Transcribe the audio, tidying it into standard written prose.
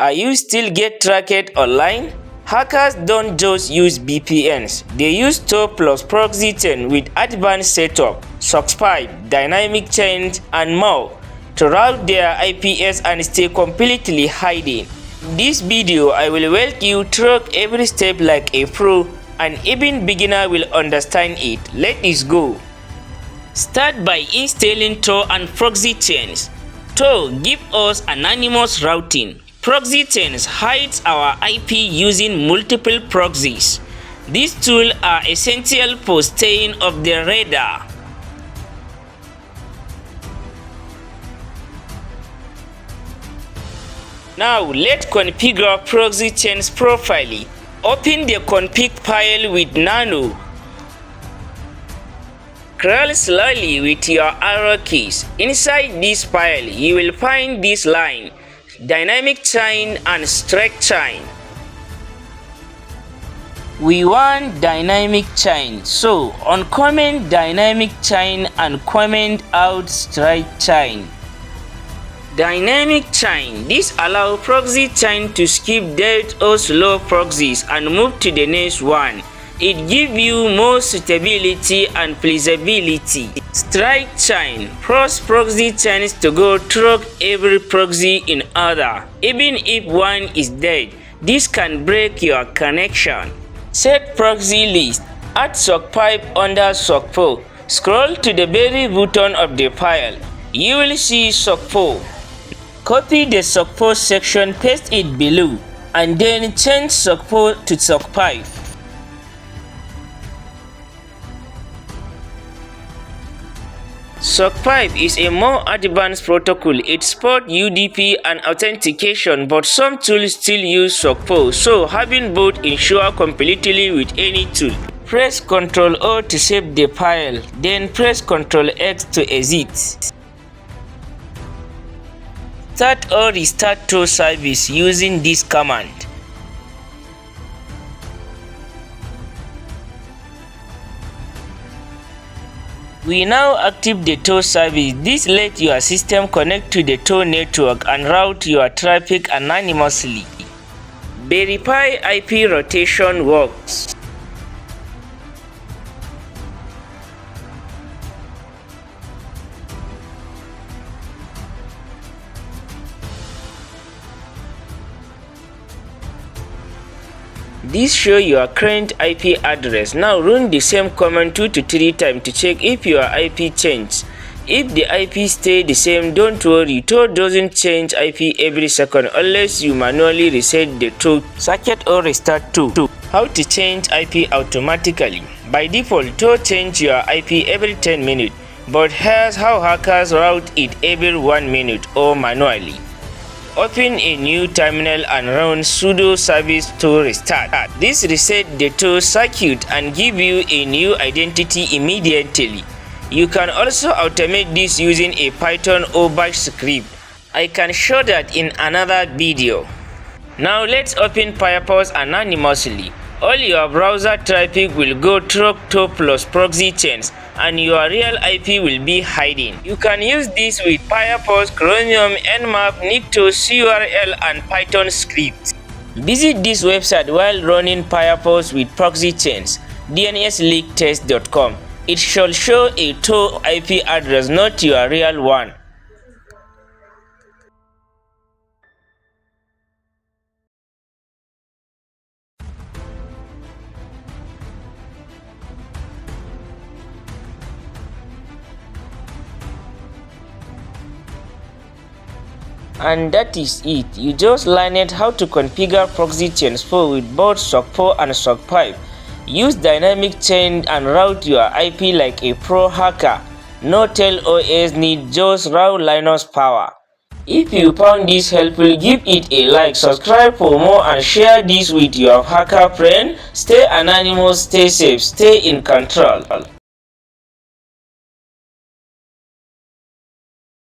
Are you still get tracked online? Hackers don't just use VPNs, they use Tor plus Proxychain with advanced setup, SOC 5, dynamic chains, and more to route their IPs and stay completely hidden. In this video, I will walk you through every step like a pro, and even beginner will understand it. Let's go. Start by installing Tor and Proxychains. Tor gives us anonymous routing. Proxychains hides our IP using multiple proxies. These tools are essential for staying off the radar. Now let's configure Proxychains properly. Open the config file with nano. Scroll slowly with your arrow keys. Inside this file, you will find this line: dynamic chain and straight chain. We want dynamic chain, so uncomment dynamic chain and comment out straight chain. Dynamic chain. This allows Proxychain to skip dead or slow proxies and move to the next one. It gives you more stability and flexibility. Straight chain. Force Proxychains to go through every proxy in order. Even if one is dead, this can break your connection. Set proxy list. Add SOC 5 under SOC 4. Scroll to the very bottom of the file. You will see SOC 4. Copy the SOC 4 section, paste it below, and then change SOC 4 to SOC 5. SOC 5 is a more advanced protocol. It supports UDP and authentication, but some tools still use SOC 4, so having both ensures compatibility with any tool. Press Ctrl O to save the file, then press Ctrl X to exit. Start or restart Tor service using this command. We now active the Tor service. This lets your system connect to the Tor network and route your traffic anonymously. Verify IP rotation works. This shows your current IP address. Now run the same command 2 to 3 times to check if your IP changed. If the IP stays the same, don't worry, Tor doesn't change IP every second unless you manually reset the Tor circuit or restart Tor. How to change IP automatically? By default, Tor changes your IP every 10 minutes, but here's how hackers route it every 1 minute or manually. Open a new terminal and run sudo service to restart. This resets the Tor circuit and gives you a new identity immediately. You can also automate this using a Python or Bash script. I can show that in another video. Now let's open Firefox anonymously. All your browser traffic will go through Tor plus Proxychains, and your real IP will be hiding. You can use this with Firefox, Chromium, Nmap, Nyctos, URL, and Python scripts. Visit this website while running Firefox with Proxychains, dnsleaktest.com. It should show a Tor IP address, not your real one. And that is it. You just learned how to configure Proxychains 4 with both SOC 4 and SOC 5. Use dynamic chain and route your IP like a pro hacker. No tail OS need, just raw Linux power. If you found this helpful, give it a like, subscribe for more, and share this with your hacker friend. Stay anonymous, stay safe, stay in control.